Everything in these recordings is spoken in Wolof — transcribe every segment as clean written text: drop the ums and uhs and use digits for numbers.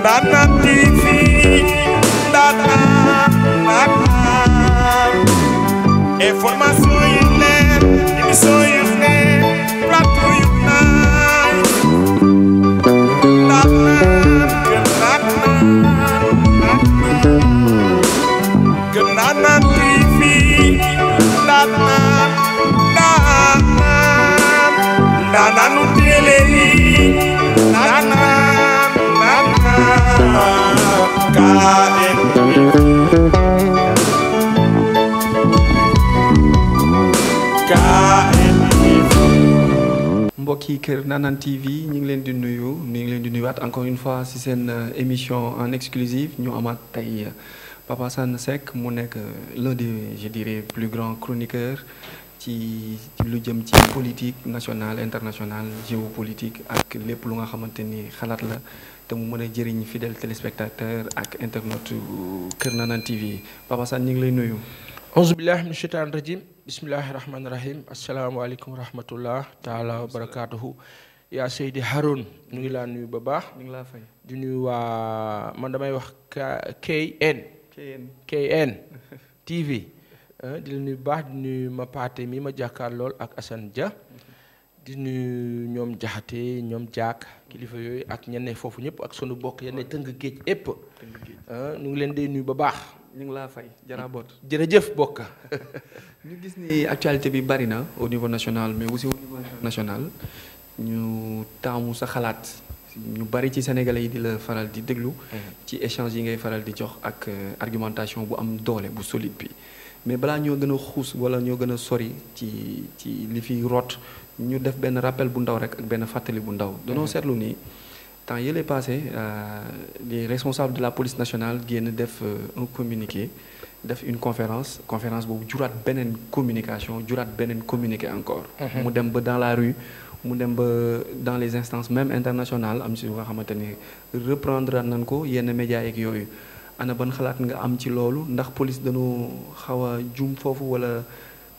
Ndanane TV Ndanane information yu leer émission yu neex plateau yu naay Ndanane TV Ndanane télé mbokki kër Ndanane TV ñu ngi leen di nuyu encore une fois ci seen émission en exclusive ñu amaat tey Papa Sane Seck mu nekk l'un des je dirais plus grands chroniqueurs ci lu jëm ci politique nationale internationale géopolitique ak lépp lu nga xamante ni xalaat la te mu mën a jëriñ fidèle téléspectateur ak internet kër Ndanane TV Papa Sane ñu ngi lay nuyu. auzu billahi min shaytaan rajim bismillahi rahmaani rahim asalaamaaleykum rahmatullah taala wa barakaatuhu yaa Seydi Haroun ñu ngi laa nuyu ba baax. ñu ngi laa fay di nuyu waa man damay wax KN TV di la nuyu baax di nuyu ma paate mi ma jàkkaar lool ak Assane Dia di nuyu ñoom Jaxate ñoom Jaak kilifa yooyu ak ñenn foofu ñëpp ak sunu bokk yenn tëng géej épp ñu ngi leen di nuyu ba baax. ñu ngi laa fay jaraboot jërëjëf bokka ñu gis ni actualité bi bari na au niveau national mais aussi au niveau international ñu taamu sa xalaat ñu bari ci sénégalais yi di la faral di déglu ci échange yi ngay faral di jox ak argumentation bu am doole bu solide bi mais balaa ñoo gën a xuus wala ñoo gën a sori ci li fi root ñu def benn rappel bu ndaw rek ak benn fàttali bu ndaw danoo seetlu nii temps yële passé les responsables de la police nationale génn def un communiqué def une conférence boobu juraat beneen communication juraat beneen communiqué encore mu dem ba dans la rue mu dem ba dans les instances même internationales am si nga xamante ni reprendre nañ ko yenn médias yeeg yooyu ana ban xalaat nga am ci loolu ndax police dañoo xaw a juum foofu wala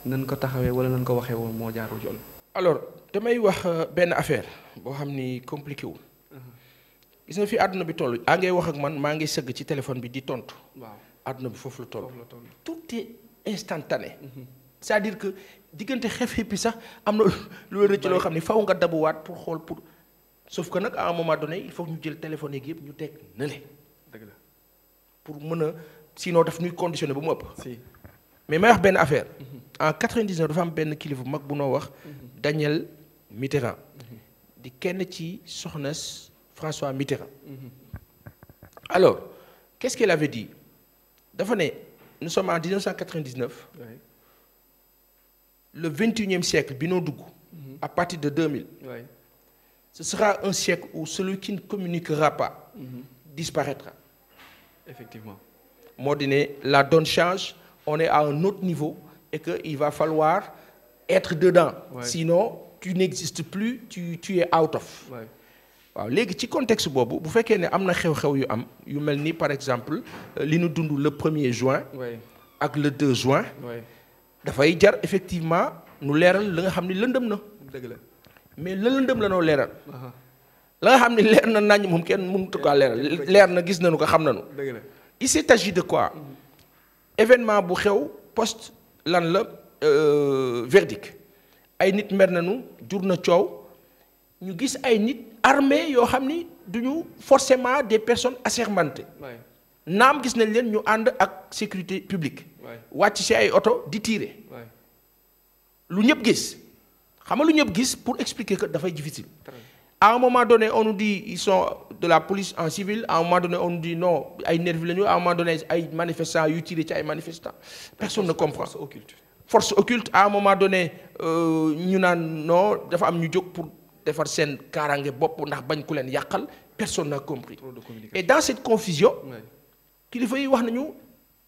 nan ko taxawee wala nan ko waxee woon moo jaaru jol alors damay wax benn affaire boo xam ni compliqué wul gis nga fi àdduna bi toll ngay wax ak man maa ngi sëgg ci téléphone bi di tontu. waaw àdduna bi foofu la toll. tout est instantané. c'est-à-dire que diggante xef bi sax am na lu rëcc loo xam ne faw nga dabuwaat pour xool pour sauf que nag à un moment donné il faut ñu jël téléphone yeeg yëpp ñu teg na le dëgg la pour mën a sinon daf ñuy conditionné ba mu ëpp. si mais may wax benn affaire. en 99 dafa am benn kilifa bu mag bu noo wax. Daniel Mitterrand. di kenn ci soxnas François Mitterrand. Alors, qu'est-ce qu'elle avait dit? Dafa ne nous sommes en 1999. Oui. Le 21e siècle bi noo dugg. À partir de 2000. Oui. Ce sera un siècle où celui qui ne communiquera pas disparaîtra. Effectivement. Moo di ne la donne change, on est à un autre niveau et que il va falloir être dedans. Oui. Sinon, tu n'existes plus, tu es out of. Oui. waaw léegi ci contexte boobu bu fekkee ne am na xew-xew yu am yu mel ni par exemple li ñu dund le 1er juin. ak le 2 juin. dafay jar effectivement nu leeral la nga xam ni lëndëm na. dëgg la mais la lëndëm la noo leeral. la nga xam ni leer na nañ moom kenn mënut kaa leeral leer na gis nañu ko xam nañu. dëgg la il s'est agi de quoi. événement bu xew post lan la verdict ay nit mer nañu jur na coow ñu gis ay nit. armée yoo xam ni duñu forcément des personnes assermentées. naam gis nañ leen ñu ànd ak sécurité publique. wàcc ci ay oto di tirer. lu ñëpp gis xam nga lu ñëpp gis pour expliquer que dafay difficile. à un moment donné on nous dit ils sont de la police en civil à un moment donné on nous dit non ay nervis lañu à un moment donné ay manifestants yu tirer ci ay manifestants. personne ne comprend. force occulte à un moment donné ñu naan non dafa am ñu jóg pour. defar seen kaaraange bopp ndax bañ ku leen yàqal personne n'a compris. Et dans cette confusion kilifa yi wax nañu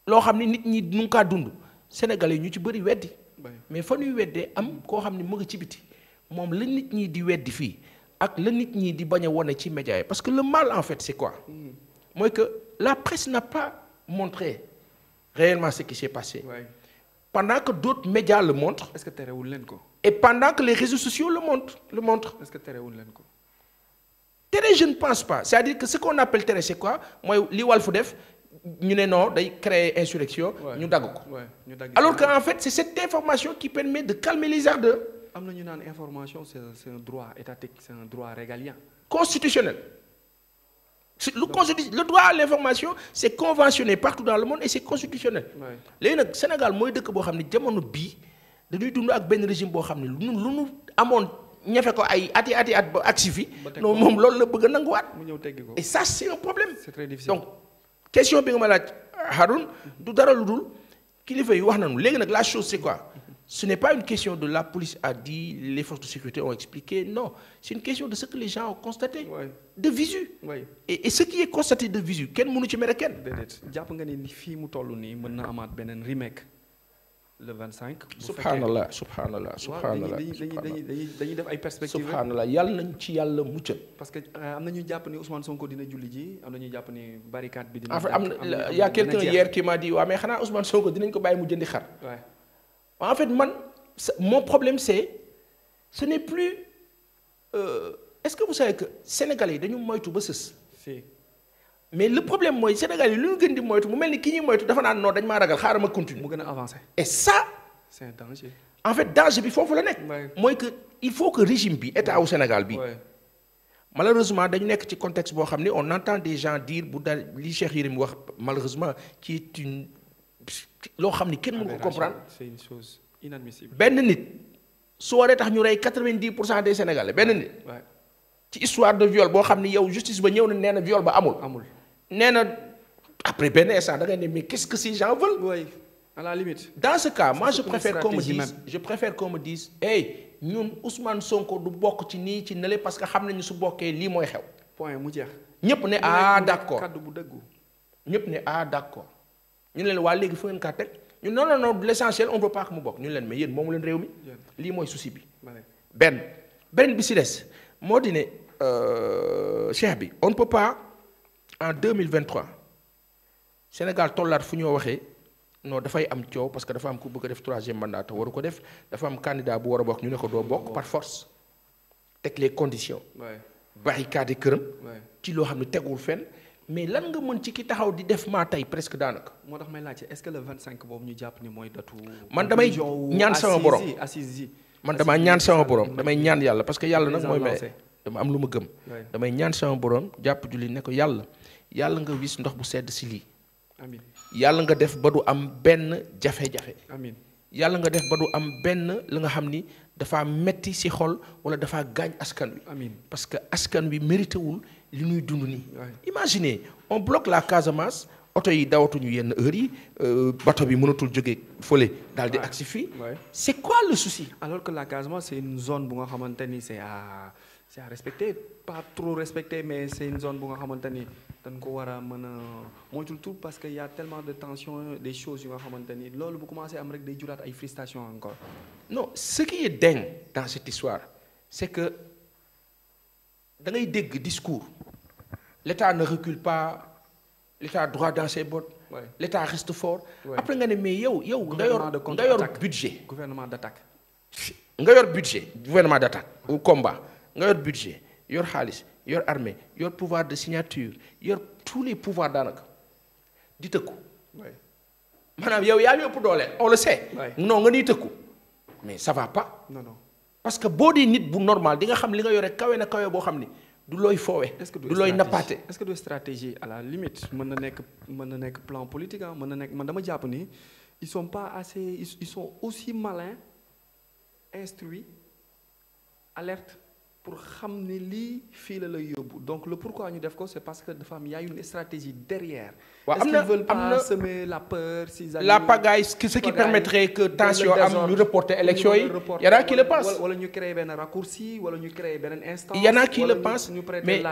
loo xam ni nit ñi nu ngi kaa dund sénégalais yi ñu ci bëri weddi mais fa ñuy weddee am koo xam ni mu ngi ci biti moom la nit ñi di weddi fii ak la nit ñi di bañ a wane ci média yi parce que le mal en fait c'est quoi mooy que la presse n'a pas montré réellement ce qui s'est passé pendant que d'autres médias le montrent. Est-ce que terewul leen ko. Et pendant que les réseaux sociaux le montrent. Est-ce que terewul leen ko. tere je ne pense pas c'est-à-dire que ce qu'on appelle tere c'est quoi mooy li Walf def ñu ne non day créer insurrection ñu dagg ko alors que en fait c'est cette information qui permet de calmer les ardeurs. am na ñu naan information c'est un droit étatique, c'est un droit régalien constitutionnel. Le droit à l'information c'est conventionné partout dans le monde et c'est constitutionnel. léegi nag Sénégal mooy dëkk boo xam ne jamono bii dañuy dund ak benn régime boo xam ne lu nu amoon ñafe ko ay ati at ba agsi fi non moom loolu la bëgg a nanguwaat. mu ñëw teggi ko et ça c'est un problème. c'est très difficile. Donc question bi nga ma laaj Haroun du dara lu dul kilifa yi wax nañu léegi nag la chose c'est quoi. Ce n'est pas une question de la police a dit, les forces de sécurité ont expliqué, non. C'est une question de ce que les gens ont constaté, de visu. Et ce qui est constaté de visu, kenn mënu ci mere kenn. déedéet jàpp nga ni fii mu toll nii mën na amaat beneen remake le 25. subhanallah dañuy def ay perspectives. subhanallah yàlla nañ ci yàlla muccal. parce que am na ñuy jàpp ni Ousmane Sonko dina julli ji am na ñuy jàpp ni barricade bi dina. en fait am na y a quelqu'un hier qui m'a dit waaw mais xanaa Ousmane Sonko dinañ ko bàyyi mu jëndi xar. En fait mon problème c'est ce n'est plus est-ce que vous savez que Sénégalais yi dañu moytu ba sës. mais le problème mooy Sénégalais yi lu ñu gën di moytu mu mel ni ki ñuy moytu dafa naan non dañ maa ragal xaaral ma continuer. mu gën a avancer. et ça. c'est un danger. en fait danger bi foofu la nekk. mooy que il faut que régime bi état wu Sénégal bi. malheureusement dañu nekk ci contexte boo xam ne on entend des gens dire bu dal li Cheikh Yérim wax malheureusement qui est une. loo xam ni kenn mënu ko comprendre. c'est une chose inadmissible. benn nit su waree tax ñu rey 90% des Sénégalais benn nit. ci histoire de viol boo xam ni yow justice ba ñëw na nee na viol ba amul. nee na après benn instant da ngay ne mais qu'est-ce que ces gens veulent. oui à la limite. dans ce cas moi je préfère qu'on me dise hey ñun Ousmane Sonko du bokk ci nii ci nële parce que xam nañu su bokkee lii mooy xew. point mu jeex. ñëpp ne ah d'accord kaddu bu dëggu. ñëpp ne ah d'accord. ñu leen waa léegi fu ngeen kaa teg ñu non l'essentiel on veut pas que mu bokk ñu leen mais yéen moomu leen réew mi lii mooy souci bi benn bi si des moo di ne cheikh bi on ne peut pas en 2023 Sénégal tollaat fu ñoo waxee non dafay am coow parce que dafa am ku bëgg a def troisième mandat te waru ko def dafa am candidat bu war a bokk ñu ne ko doo bokk par force teg les conditions barricade këram ci loo xam ne tegul fenn. mais lan nga mën ci ki taxaw di def maa tey presque daanaka. moo tax may laajte est-ce que le 25 boobu ñu jàpp ni mooy datu. man damay ñaan sama borom man damaa ñaan sama borom damay ñaan yàlla parce que yàlla nag mooy may dama am lu ma gëm. damay ñaan sama borom jàpp julli ne ko yàlla nga wis ndox bu sedd si lii. amiin yàlla nga def ba du am benn jafe-jafe. amiin yàlla nga def ba du am benn la nga xam ni dafa metti si xol wala dafa gaañ askan wi. amiin parce que askan wi mérité wul. li ñuy dund nii. imaginez on bloque la Casamance oto yi dawatuñu yenn heures yi bateau bi mënatul jóge fële daal di agsi fii. c'est quoi le souci. alors que la Casamance c'est une zone bu nga xamante ni c'est à respecter pas trop respecter mais c'est une zone bu nga xamante ni dañ ko war a mën a moytul tout parce que y a tellement de tension des choses yu nga xamante ni loolu bu commencé am rek day juraat ay frustration encore. non ce qui est dingue dans cette histoire c'est que da ngay dégg discours. L'État ne recule pas, l'État droit dans ses bottes, l'État reste fort. Après nga ne mais yow nga yor budget. Gouvernement d'attaque. nga yor budget gouvernement d'attaque au combat nga yor budget yor xaalis yor armée yor pouvoir de signature yor tous les pouvoirs daanaka di tëkku. maanaam yow yaa ñu ëpp doole on le sait. non nga nii tëkku mais ça va pas. non parce que boo di nit bu normal di nga xam li nga yore kawe na kawe boo xam ni. du looy foowe du looy nappaate est-ce que du stratégie à la limite mën na nekk plan politique ah mën na nekk man dama jàpp ni ils sont pas assez ils sont aussi malins instruits alerte pour xam ne lii fii la lay yóbbu donc le pourquoi ñu def ko c'est parce que dafa am y a une stratégie derrière. waaw est-ce qu'ils veulent pas semer la peur la pagaille ce qui permettrait que tension am ñu reporter élection yi y en a qui le pensent. wala ñu créer benn raccourci wala ñu créer beneen instance. y en a qui le pensent mais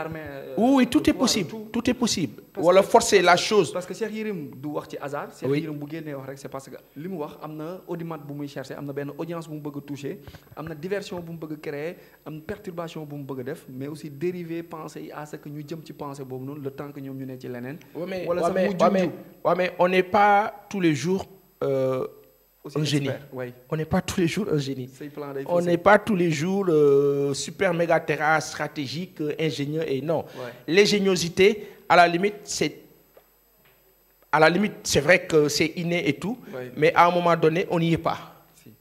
oui tout est possible wala forcer la chose. parce que Cheikh Yérim du wax ci hasard. Cheikh Yérim bu génnee wax rek c'est parce que li mu wax am na audimat bu muy chercher am na benn audience bu mu bëgg a toucher am na diversion bu mu bëgg a créer am perturbation bu mu bëgg a def mais aussi dériver pensée yi à ce que ñu jëm ci pensée boobu noonu le temps que ñoom ñu ne ci leneen. mais on n'est pas tous les jours aussi un génie. Oui. On n'est pas tous les jours un génie. Say plan day On faussé. n'est pas tous les jours super méga terra stratégique, ingénieur et non. Ouais. L'ingéniosité, à la limite, c'est vrai que c'est inné et tout, Ouais. mais à un moment donné, on n'y est pas. Si.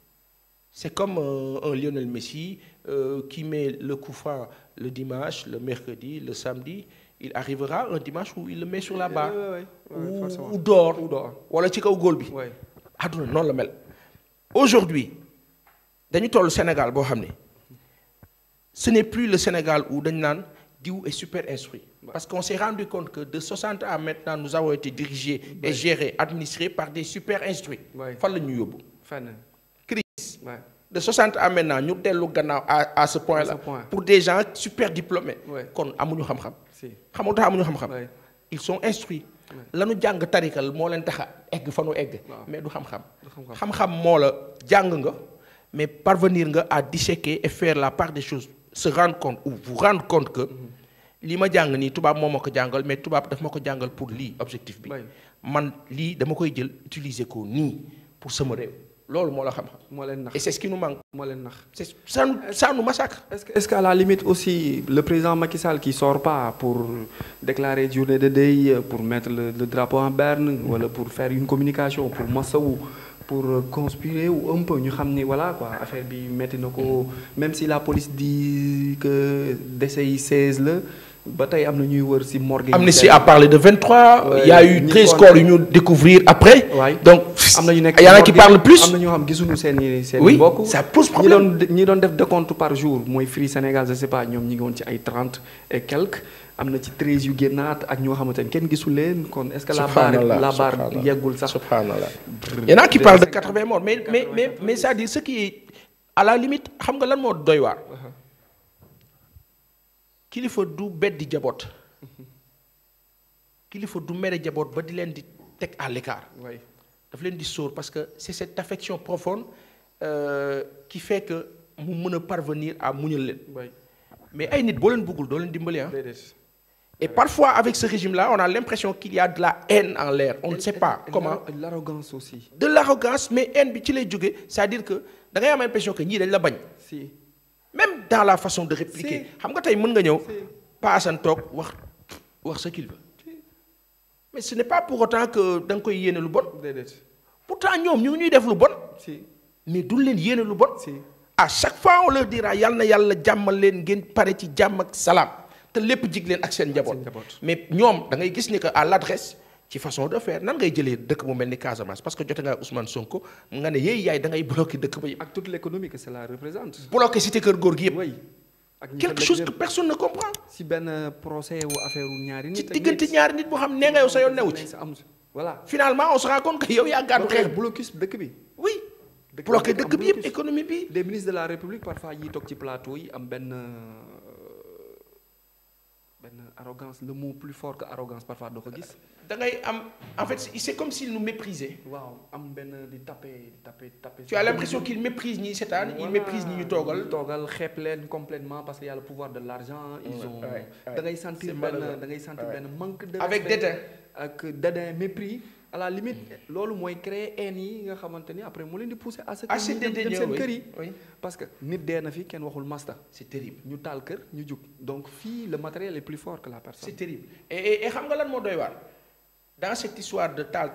C'est comme un Lionel Messi qui met le coup franc le dimanche, le mercredi, le samedi. Il arrivera un dimanche où il le met sur la barre. forcément. Ou dehors. Ou dehors. Wala ci kaw góol bi. Ouais. Aduna noonu la mel. Aujourd'hui dañu toll Sénégal boo xam ne ce n'est plus le Sénégal où dañu naan diw est super instruit. Parce qu'on s'est rendu compte que de 60 à maintenant nous avons été dirigés et gérés, administrés par des super instruits. Fan la ñu yóbbu. Fenn. Crise. Ouais. De 60 à maintenant ñu dellu gannaaw à ce point là. point. Pour des gens super diplômés. Ouais. kon amuñu xam-xam. Si. xamul tax amuñu xam-xam. Ouais. Ils sont instruits. lanu jàng tarikal moo leen tax a egg fa nu egg. Waaw. mais du xam-xam. Du xam-xam. xam-xam moo la jàng nga mais parvenir nga à disséquer et faire la part des choses se rendre compte ou vous rendre compte que li ma jàng nii tubaab moo ma ko jàngal mais tubaab daf ma ko jàngal pour lii objectif bi. Ouais. man lii dama koy jël utiliser ko nii pour sama réew loolu moo la xam-xam. moo leen nax et c'est ce qui nous manque. moo leen nax. Ça nous massacre. Est-ce qu'à la limite aussi le président Macky Sall qui sort pas pour déclarer journée de deuil, pour mettre le drapeau en berne, wala pour faire une communication pour masawu, pour conspirer ou un peu ñu xam ni voilà quoi affaire bi metti na ko même si la police dit que décès yi 16 la ba tey am na ñuy wër ci morgue yi. Amnesty a parlé de 23. Ouais, il y a eu 13 corps yu ñu découvrir après. Ouais. Donc am na ñu nekk il y en a qui parlent plus. am na ñoo xam gisuñu seen oui mbokk. ça pose problème. ñi doon def décompte par jour mooy Free Sénégal je sais pas ñoom ñi ngi woon ci ay 30 et quelques am na ci 13 yu génnaat ak ñoo xamante ne kenn gisul leen kon est-ce que la barre yeggul sax. Subhanallah. Il y en a qui parlent de 80 morts mais c'est-à-dire ce qui est à la limite xam nga lan moo doy waar. kilifa du beddi jaboot kilifa du mere jaboot ba di leen di teg à l'écart. Oui. daf leen di sóor parce que c'est cette affection profonde qui fait que mu mën a parvenir à muñal leen. Oui. mais ay nit boo leen bëggul doo leen dimbali ah. Déedéet. Et parfois avec ce régime-là on a l'impression qu'il y a de la haine en l'air on ne sait pas comment. L'arrogance aussi. De l'arrogance mais haine bi ci lay jóge c'est-à-dire que da ngay am impression que ñii dañ la bañ. Si. Même dans la façon de répliquer. xam nga tey mën nga ñëw. Pa Assane toog wax ce qu'il veut. mais ce n'est pas pour autant que da nga koy yéene lu bon. Déedéet. pourtant ñoom ñu ngi ñuy def lu bon. Si. mais duñ leen yéene lu bon. Si. à chaque fois on leur dira yal na yàlla jàmmal leen ngeen pare ci jàmm ak salaam te lépp jig leen ak seen njaboot. mais ñoom da ngay gis ni que à l'adresse ci façon de faire nan ngay jëlee dëkk mu mel ni Casamance parce que jote nga Ousmane Sonko nga ne yéey yaay da ngay bloquer dëkk ba yëpp. ak toute l'économie que cela représente. bloquer cité kër góor gi yëpp. Oui. ak quelque chose que personne ne comprend. si benn procès wu affaire ñaari nit. ci diggante ñaari nit boo xam nee nga yow sa yoon newu ci. voilà. finalement on se rend compte que yow yaa gàddu xeex. blocus dëkk bi. oui. bloquer dëkk bi yëpp économie bi. des ministres de la République parfois yi toog ci plateau yi am benn arrogance le mot plus fort que arrogance parfois doo ko gis. da ngay am en fait c'est comme s'il nous méprisait. waaw am benn di taper. tu as l'impression qu'il méprise ñi seetaan il méprise ñi ñu toogal. xeeb leen complètement parce qu'il y a le pouvoir de l'argent. ils ont da ngay sentir benn manque de. avec dédain. ak dédain mépris. à la limite loolu mooy créer haine yi nga xamante ni après mu leen di pousser à ce que ñu dem seen kër yi parce que nit dee na fi kenn waxul masta. c'est terrible ñu taal kër ñu jug donc fii le matériel est plus fort que la personne. c'est terrible et xam nga lan moo doy waar dans cette histoire de taal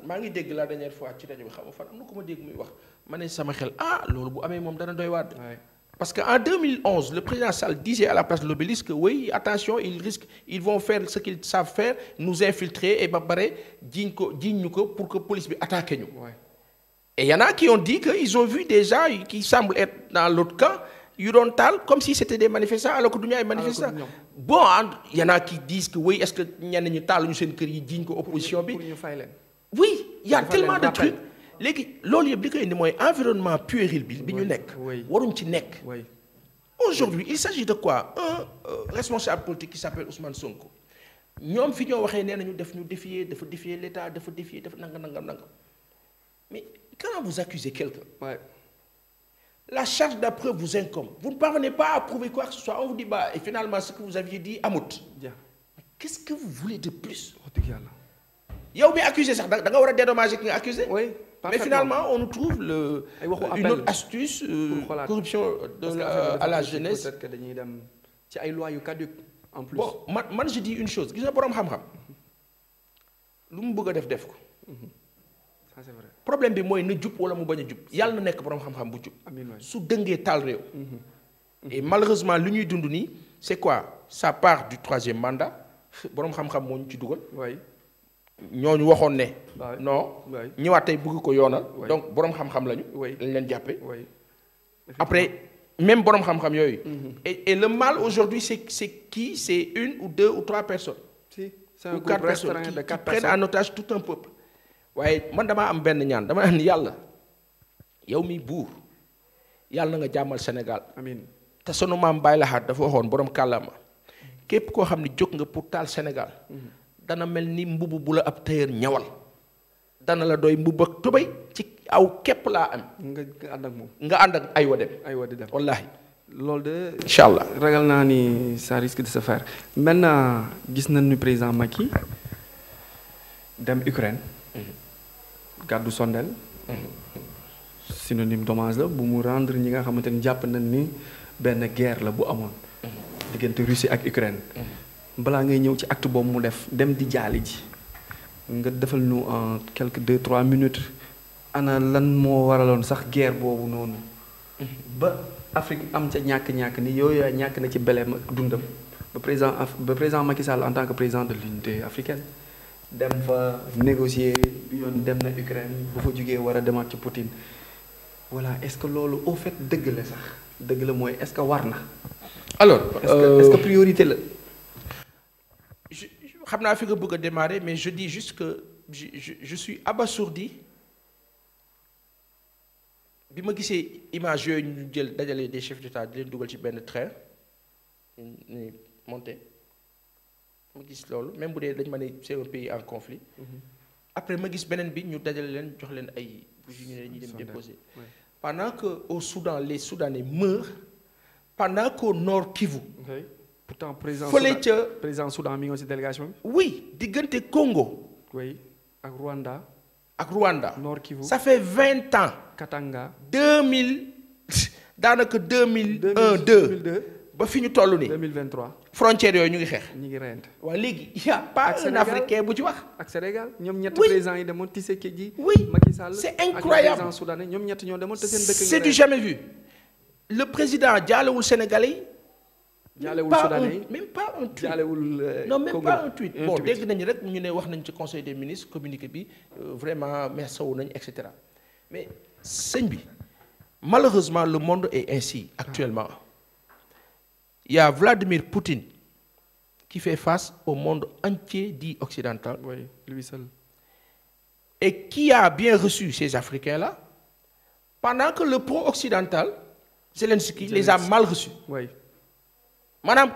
maa ngi dégg la dernière fois ci rajo bi xam nga fan am na ko ma dégg muy wax ma ne sama xel loolu bu amee moom dana doy waar. Parce qu'en 2011, le président Sall disait à la place de l'Obélisque que oui, attention, ils vont faire ce qu'ils savent faire, nous infiltrer et babare, digne pour que la police attaque nous. Ouais. Et il y en a qui ont dit qu'ils ont vu des gens qui semblent être dans l'autre camp, Yurontal, comme si c'était des manifestants, alors que nous sommes manifestants. Bon, il y en a qui disent que oui, est-ce que nous avons digne opposition? Oui, il y a tellement de trucs. léegi loolu yëpp li koy indi mooy environnement puéril bi ñu nekk. waruñ ci nekk. aujourd'hui il s'agit de quoi un responsable politique qui s'appelle Ousmane Sonko ñoom fi ñoo waxee nee nañu dafa défier l'État dafa nangam. mais quand vous accusez quelqu'un. La charge de la preuve vous incombe. Vous ne parvenez pas à prouver quoi que ce soit. On vous dit et finalement ce que vous aviez dit amut. Mais qu'est-ce que vous voulez de plus? yow mi accusé sax da nga war a dédommager ki nga accusé. oui mais finalement on nous trouve une autre astuce corruption à la jeunesse. peut-être que dañuy dem ci ay lois yu caduques en plus. Bon man je dis une chose gis nga borom xam-xam lu mu bëgg a def ko. Ça c'est vrai. problème bi mooy na jub wala mu bañ a jub yàlla na nekk borom xam-xam bu jub. su dëngee taal réew. et malheureusement li ñuy dund nii c'est quoi ça part du 3e mandat borom xam-xam moo ñu ci dugal. ñooñu waxoon ne. non ñëwaat tey bëgg ko yoonal. donc borom xam-xam lañu. lañ leen jàppee. après même borom xam-xam yooyu. et le mal aujourd'hui c'est qui c'est 1 ou 2 ou 3 personnes. c'est un ou 4 personnes qui prennent en otage tout un peuple. waaye man damaa am benn ñaan dama ne yàlla yow mi buur yàlla na nga jàmmal Sénégal. amiin te sunu maam Baye Lahat dafa waxoon borom kàllaama képp koo xam ne jóg nga pour taal Sénégal. dana mel ni mbubb bu la ab tailleur ñawal. dana la doy mbubb ak tubéy ci aw képp laa am. nga ànd ak moom. nga ànd ak aywa dem. aywa di dem wallaahi. loolu de. incha allah ragal naa ni ça risque de se faire maintenant gis nañu président Macky dem Ukraine. gàddu sondel synonyme d'hommage la bu mu rendre ñi nga xamante ni jàpp nañ ni benn guerre la bu amoon. diggante Russie ak Ukraine. balaa ngay ñëw ci acte boobu mu def dem di jaali ji nga defal ñu en quelques 2-3 minutes ana lan moo waraloon sax guerre boobu noonu. ba Afrique am ca ñàkk-ñàkk ni yooyu ñàkk na ci beleem ak dundam ba président Macky Sall en tant que président de l'unité africaine dem fa négocier bi yoon dem na Ukraine bu fa jógee war a demaat ci Poutine voilà est-ce que loolu au fait dëgg la sax dëgg la mooy est-ce que war na. alors est-ce que priorité la. xam naa fi nga bëgg a démarrer mais je dis juste que je suis abasourdi bi ma gisee image yooyu ñu jël dajale des chefs d'État di leen dugal ci benn train ñu monté ma gis loolu même bu dee dañ ma ne c'est un pays en conflit. après ma gis beneen bi ñu dajale leen jox leen ay bougies ñu ne ñuy dem déposer. pendant que au Soudan les Soudanais meurent pendant qu'au Nord Kivu. pourtant président Soudan mi ngi ci délégation bi. oui diggante Congo. oui ak Rwanda. Nord Kivu ça fait 20 ans. Katanga. 2000 daanaka 2001 2 ba fi ñu toll nii. 2023. frontières yooyu ñu ngi xeex. ñu ngi reyante. waaw léegi y a pas un Africain bu ci wax. ak Sénégal ñoom ñett présidents yi demoon Tshisekedi. oui Macky Sall c'est incroyable ak président soudanais ñoom ñett ñoo demoon te seen dëkk. c'est du jamais vu. le président jaalewul Sénégalais yi. jaalewul soudanais yi même pas un tweet. jaalewul non même pas un tweet. bon dégg nañu rek ñu ne wax nañ ci conseil des ministres communiqué bi vraiment mersawu nañ et cetera mais sëñ bi malheureusement le monde est ainsi actuellement. Il y a Vladimir Poutine qui fait face au monde entier dit occidental. Oui, lui seul. Et qui a bien reçu ces Africains-là, pendant que le pro-occidental, Zelensky, les a mal reçus. Oui. maanaam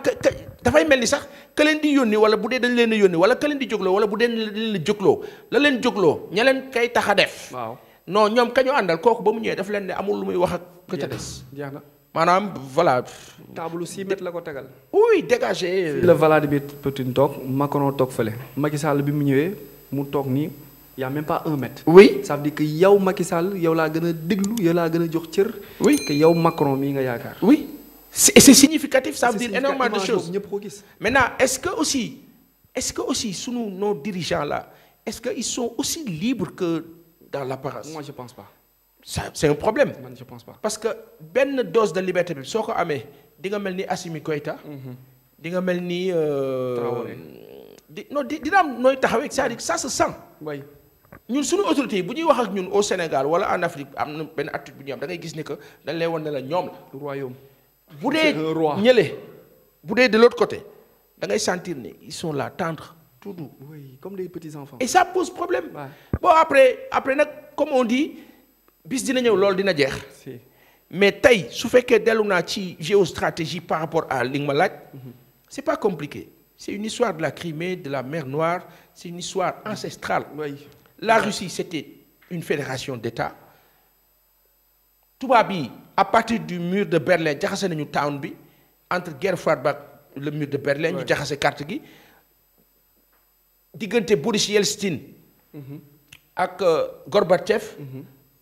dafay mel ni sax ka leen di yónni wala bu dee dañ leen a yónni wala ka leen di jógloo wala bu dee dañ leen a jógloo la leen jógloo ña leen kay tax a def. waaw non ñoom ka ñu àndal kooku ba mu ñëwee daf leen ne amul lu muy wax ak ka ca des. jeex na maanaam voilà. table 6 mètres la ko tegal. oui dégagé. fii la Vladimir Poutine toog Macron toog fële Macky Sall bi mu ñëwee mu toog nii y a même pas 1 mètre. oui ça veut dire que yow Macky Sall yow laa gën a déglu yow laa gën a jox cër. oui que yow Macron mii nga yaakaar. oui c'est significatif ça veut dire énormément de choses. ñëpp ko gis. maintenant est-ce que aussi sunu nos dirigeants là est-ce que ils sont aussi libres que dans l'apparence. moi je pense pas. ça c'est un problème. man je pense pas. parce que benn dose de liberté bi soo ko amee di nga mel ni Assimi Goïta. di nga mel ni. Traoré. dina am nooy taxawee c'est-à-dire ça se sent. oui. ñun suñu autorités yi bu ñuy wax ak ñun au Sénégal wala en Afrique am na benn attitude bu ñu am da ngay gis ni que dañ lay wan ne la ñoom la. royaume. bu dee ñële bu dee de l'autre côté da ngay sentir ne ils sont là tendres tout doux. oui comme des petits enfants. et ça pose problème. Ouais. bon après nag comme on dit bis dina ñëw loolu dina jeex. si. mais tey su fekkee dellu naa ci géostratégie par rapport à li nga ma laaj. c'est pas compliqué c'est une histoire de la Crimée de la mer Noire c'est une histoire ancestrale. oui. La Russie c'était une fédération d'États tubaab yi à partir du mur de Berlin jaxase nañu town bi entre guerre froide ba le mur de Berlin. ñu jaxase carte gi diggante Boris Yeltsin ak Gorbatchev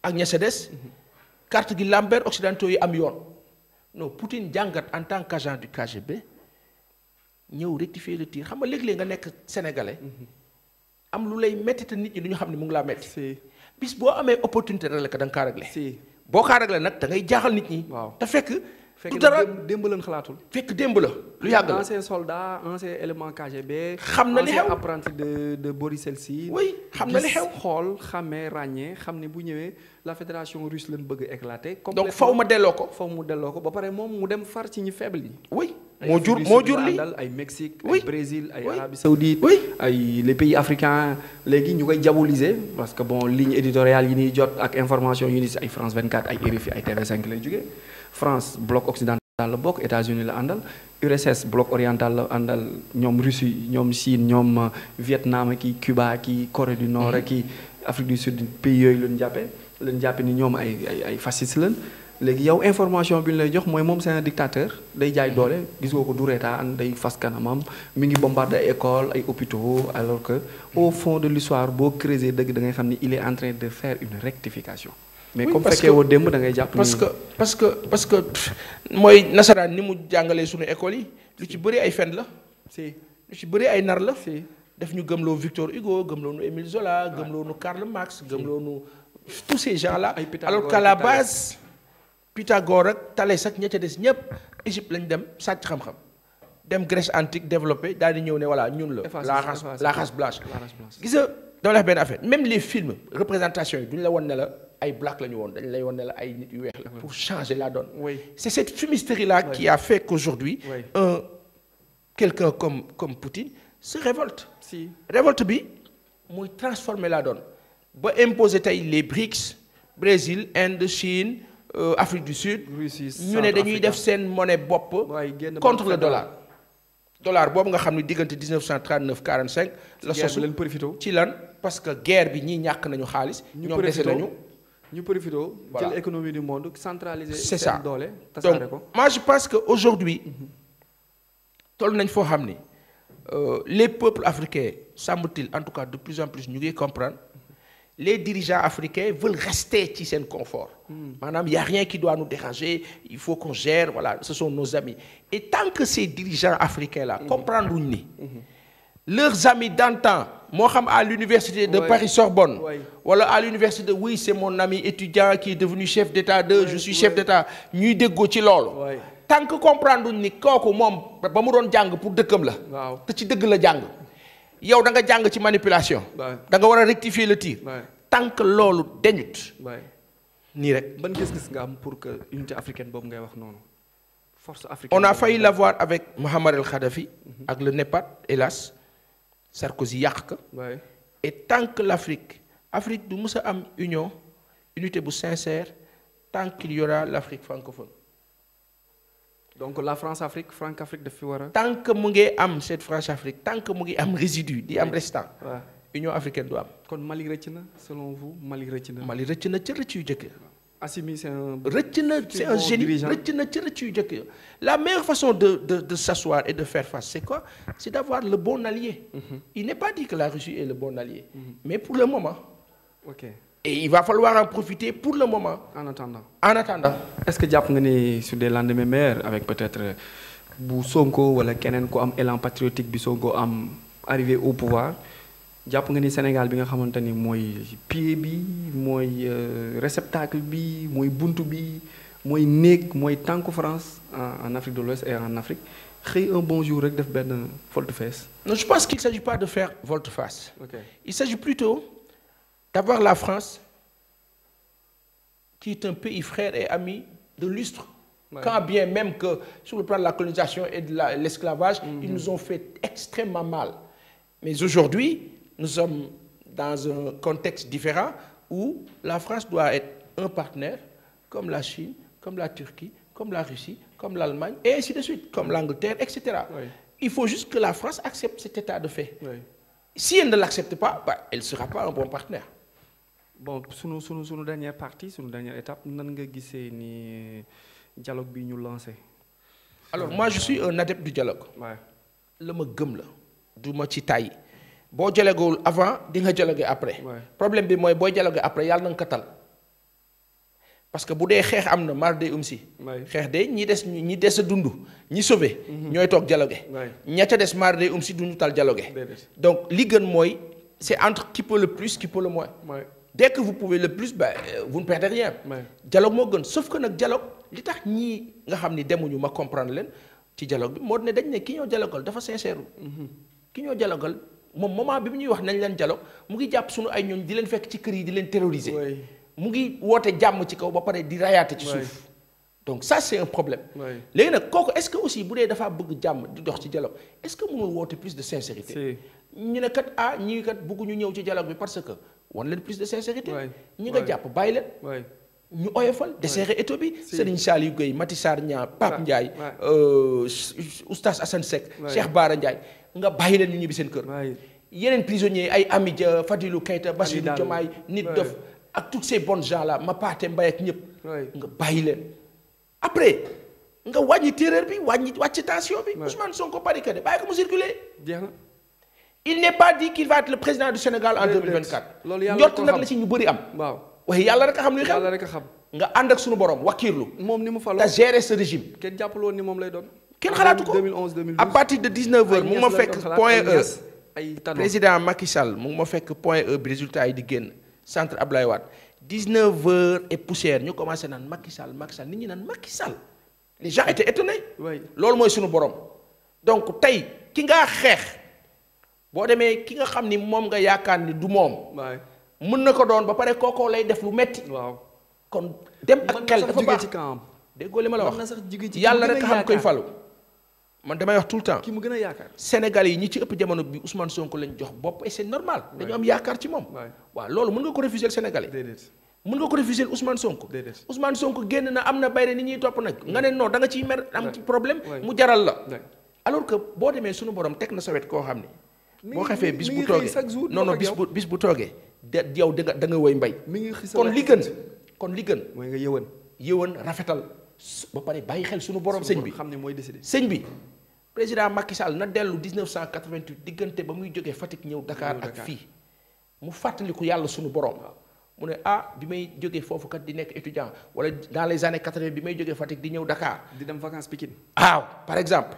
ak ña sa des carte gi Lambert occidentaux yi am yoon non Poutine jàngat en tant qu'agent du KGB ñëw rectifier le tir xam nga léeg-léeg nga nekk sénégalais am lu lay metti te nit ñi du ñu xam ne mu ngi laa metti bis boo amee opportunité rek la ka da nga kaa réglé boo kaa réglé nag da ngay jaaxal nit ñi te fekk du dara démb leen xalaatul. fekk démb la lu yàgg la ancien soldat ancien élément KGB. xam na li xew ancien apprenti de Boris Eltsine. oui xam na li xew xool xamee ràññee xam ne bu ñëwee la fédération russe lañ bëgg a éclater. donc faw ma delloo ko. faw mu delloo ko ba pare moom mu dem far ci ñi faible yi. oui moo jur li ay Mexique. oui ay Brésil ay Arabie Saoudite. ay les pays africains léegi ñu koy diaboliser parce que bon ligne éditoriale yi ñuy jot ak information yi ni si ay France 24 ay RFI ay TV5 lay jógee. France bloc occidental la bokk États-Unis la àndal URSS bloc oriental la àndal ñoom Russie ñoom Chine ñoom Vietnam ki Cuba ki Corée du Nord ki Afrique du Sud pays yooyu leen jàppe ni ñoom ay fascistes lañ léegi yow information bi ñu lay jox mooy moom c'est un dictateur day jaay doole gis nga ko du reetaan day fas kanamam mi ngi bombardé ay écoles ay hôpitaux alors que au fond de l'histoire boo creuser dëgg da ngay xam ni il est en train de faire une rectification. mais comme fekkee woo démb da ngay jàpp parce que mooy nasaraan ni mu jàngalee suñu école yi lu ci bëri ay fen la. lu ci bëri ay nar la. daf ñu gëmloo Victor Hugo gëmloo nu Émile Zola gëmloo nu Karl Marx gëmloo nu tous ces gens là. alors qu'à la base Pythagore ak Thalès ak ña ca des ñëpp Égypte lañ dem sàcc xam-xam dem Grèce antique développé daal di ñëw ne voilà ñun la. la race blanche. gis nga dama la wax benn affaire même les films représentation yi duñu la won ne la. ay black la ñu woon dañ lay woon ne la ay nit yu weex la pour changer la donne. C'est cette fumisterie là qui a fait qu'aujourd'hui quelqu'un comme Poutine se révolte. révolte bi muy transformer la donne ba imposer tey les BRICS Brésil Inde Chine Afrique du Sud. ñu ne dañuy def seen monnaie bopp. contre le dollar boobu nga xam ne diggante 1939 45. la sosu ci lan parce que guerre bi ñii ñàkk nañu xaalis. ñoom dese nañu. ñu profité jël économie du monde centraliser. c'est ça doole tasaare ko. donc moi je pense que aujourd'hui toll nañ foo xam ni les peuples africains semble-t-il en tout cas de plus en plus ñu ngi comprendre les dirigeants africains veulent rester ci seen confort. maanaam y a rien qui doit nous déranger il faut qu'on gère voilà ce sont nos amis et tant que ces dirigeants africains là comprendre wuñ ni. leurs amis d'antan moo xam à l'université de Paris Sorbonne wala à l'université de oui c'est mon ami étudiant qui est devenu chef d'état je suis chef d'état ñuy déggoo ci loolu tant que comprendre ni kooku moom ba mu doon jàng pour dëkkam la te ci dëgg la jàng yow da nga jàng ci manipulation da nga war a rectifier le tir tant que loolu deñut nii rek ban gis-gis nga am pour que unité africaine boobu ngay wax noonu force africaine on a failli l'avoir avec Mohamed El Khadafi ak le NEPAD hélas Sarkozy yàq ko et tant que l'Afrique du mës a am unité bu sincère tant qu'il y aura l'Afrique francophone. donc la France-Afrique Franc-Afrique daf fi war a. tant que mu ngi am cette France-Afrique tant que mu ngi am résidu di am restant. Union africaine du am. kon Mali rëcc na selon vous Mali rëcc na. Mali rëcc na ca rëcc yu jëkk. Assimi c'est un génie rëcc na ca rëcc yu jëkk. La meilleure façon de s'asseoir et de faire face c'est quoi? C'est d'avoir le bon allié. Il n'est pas dit que la Russie est le bon allié. Mais pour le moment. ok et il va falloir en profiter pour le moment. en attendant. Est-ce que jàpp nga ni sur des lendemains meilleurs avec peut-être bu Sonko wala keneen ko am élan patriotique bi Sonko am arrivé au pouvoir jàpp nga ni Sénégal bi nga xamante ni mooy pied bi mooy réceptacle bi mooy buntu bi mooy néeg mooy tànku France en Afrique de l'Ouest et en Afrique xëy un bon jour rek def benn volte-face. Non, je pense qu'il ne s'agit pas de faire volte-face. Il s'agit plutôt d'avoir la France qui est un pays frère et ami de lustre. Quand bien même que sur le plan de la colonisation et de l'esclavage, ils nous ont fait extrêmement mal. Mais aujourd'hui, nous sommes dans un contexte différent où la France doit être un partenaire comme la Chine, comme la Turquie, comme la Russie, comme l'Allemagne, et ainsi de suite, comme l'Angleterre, etc. Il faut juste que la France accepte cet état de fait. Si elle ne l'accepte pas, elle ne sera pas un bon partenaire. Bon, sunu dernière partie, sunu dernière étape, nan nga gisee ni dialogue bi ñu lancé. Alors moi je suis un adepte du dialogue. La ma gëm la du ma ci tay boo dialoguewul avant di nga dialoguer après. problème bi mooy booy dialoguer après yàlla na nga ko tal parce que bu dee xeex am na mar day si. xeex de ñi des a dund ñi sauvé. ñooy toog dialoguer. ña ca des mar day si duñu tal dialoguer. donc li gën mooy c'est entre qui peut le plus qui peut le moins. dès que vous pouvez le plus vous ne perdez rien. dialogue moo gën sauf que nag dialogue li tax ñii nga xam ni demuñu ma comprendre leen ci dialogue bi moo ne dañ ne ki ñoo dialogal dafa sincère. ki ñoo dialogal moom moment bi mu ñuy wax nañ leen dialogue mu ngi jàpp suñu ay ñooñ di leen fekk ci kër yi di leen terroriser. mu ngi woote jàmm ci kaw ba pare di rayaate ci suuf. donc ça c'est un problème. léegi nag kooku est-ce que aussi bu dee dafaa bëgg jàmm di dox ci dialogue est-ce que mënul woote plus de sincérité. ñu ne kat ñii kat bëgguñu ñëw ci dialogue bi parce que wan leen plus de sincérité. ñi nga jàpp bàyyi leen. ñu oyofal desserrer étau bi. Serigne Saliou Gueye Mati Sarr Niang Pape Ndiaye. Oustaz Assane Seck. Cheikh Bara Ndiaye nga bàyyi leen ñu ñibbi seen kër. yeneen prisonniers ay Amidia Fadilou Keita Bassirou Diomaye Nit Dof ak toutes ces bonnes gens là Mapaté Mbaye ak ñëpp. nga bàyyi leen. après nga wàññi terreur bi wàcc tension bi. Ousmane Sonko barricade bàyyi ko mu circuler. jeex na. il n'est pas dit qu'il va être le président du Sénégal en 2024. loolu yàlla njort nag la ci ñu bëri am. waaw waaye yàlla rek a xam luy xew. yàlla rek a xam. nga ànd ak suñu borom wakkiirlu. moom ni mu faloo te gérer ce régime. kenn jàppaloon ni moom lay doon. kenn xalaatu ko 2011 2012 à partir de 19h mu ngi ma fekk point E. président Macky Sall mu ngi ma fekk point E bi résultat yi di génn centre Abdoulaye Wade 19h et poussière ñu commencé naan Macky Sall nit ñi naan Macky Sall les gens étaient étonnés. loolu mooy suñu borom. donc tey ki nga xeex boo demee ki nga xam ni moom nga yaakaar ni du moom. mën na ko doon ba pare kookoo lay def lu metti. kon dem ak xel dafa baax déggoo li ma la wax yàlla rek xam koy falu. man damay wax tout le temps ki mu gën a yaakaar Sénégal yi ñi ci ëpp jamono bi Ousmane Sonko lañ jox bopp et c'est normal dañu am yaakaar ci moom. waaw loolu mën nga ko refuser Sénégalais. mën nga ko refuser Ousmane Sonko. Ousmane Sonko génn na am na bayre ni ñuy topp nag. nga ne non da nga ciy mer am ci problème. mu jaral la. alors que boo demee suñu borom teg na sa wet koo xam ni. boo xefee bis bu toogee non bis bu toogee. yow da nga woy mbay. kon li gën mooy nga yëwan rafetal. ba pare bàyyi xel suñu borom sëñ bi xam ne mooy décider sëñ bi président Macky Sall na dellu 1988 diggante ba muy jógee Fatick ñëw Dakar ak fii mu fàttaliku yàlla suñu borom mu ne bi may jógee foofu kat di nekk étudiant wala dans les années 80 bi may jógee Fatick di ñëw Dakar di dem vacances Pikine par exemple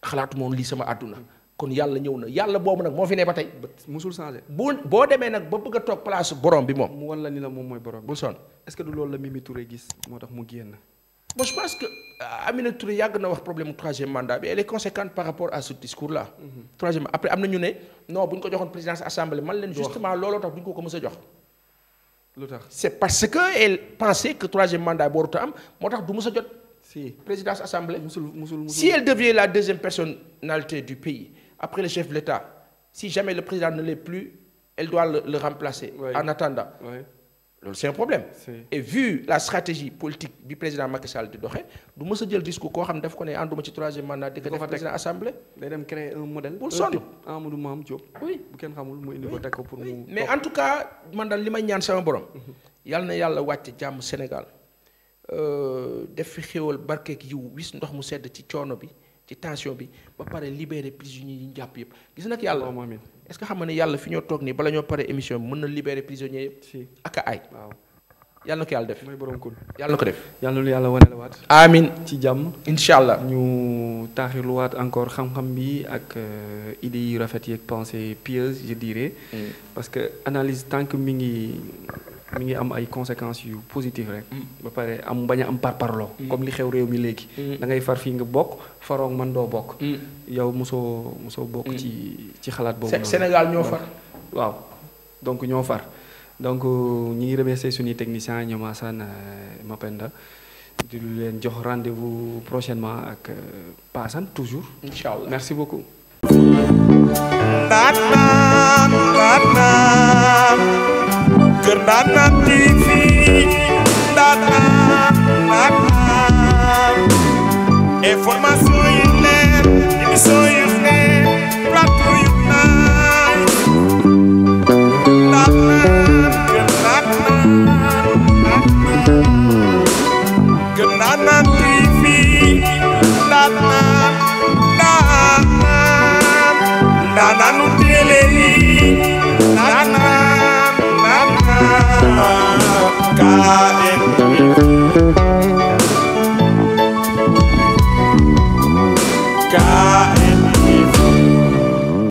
xalaatu moom lii sama àdduna kon yàlla ñëw na yàlla boobu nag moo fi ne ba tey musul changé boo demee nag ba bëgg a toog place borom bi moom mu wan la ni la moom mooy borom bul sonn est-ce que du loolu la Mimi Touré gis moo tax mu génn. bon je pense que Aminata Touré yàgg na wax problème mu troisième mandat bi elle est conséquente par rapport à ce discours là. troisième après am na ñu ne non bu ñu ko joxoon présidence assemblée man leen justement looloo tax du ñu ko mës a jox. lu tax c'est parce que elle pensait que troisième mandat bi warut a am moo tax du mës a jot. si présidence assemblée. musul si elle devient la deuxième personnalité du pays après le chef de l'État si jamais le président ne l'est plus elle doit le remplacer. en attendant. loolu c'est un problème. et vu la stratégie politique bi président Macky Sall di doxee du mës a jël discours koo xam ne daf ko ne ànduma ci troisième mandat di ko def président assemblée. day dem créer un modèle. bul sonn Amadou Mame Diop. oui bu kenn xamul mu indi ko teg ko pour mu. mais en tout cas man daal li may ñaan sama borom. yàlla na yàlla wàcc jàmm Sénégal def fi xéwal barkeek yiw wis ndox mu sedd ci coono bi ci tension bi ba pare libérer prisonniers yi ñu jàpp yëpp gis nag yàlla. est-ce que xam nga ne yàlla fi ñoo toog nii bala ñoo pare émission bi mën na libérer prisonniers yëpp. ak a ay. waaw yàlla na ko yàlla def. mooy borom kun yàlla na ko def. yàlla na yàlla wane la waat. amiin ci jàmm. incha allah ñu taaxirluwaat encore xam-xam bi ak idées yu rafet yi ak pensées pieuses je dirais. parce que analyse tant que mi ngi am ay conséquences yu positives rek. ba pare bañ a am parparloo. comme li xew réew mi léegi. da ngay far fii nga bokk faroog man doo bokk. yow mosoo bokk ci xalaat boobu. Sénégal ñoo far. waaw donc ñoo far donc ñi ngi remercier suñuy techniciens ñoom Assane Mapenda di leen jox rendez-vous prochainement ak Pa Assane toujours. incha allah merci beaucoup. Kër Ndanane TV information yi leer émission yi leer plateau yu nice Kër Ndanane TV Ndanane KN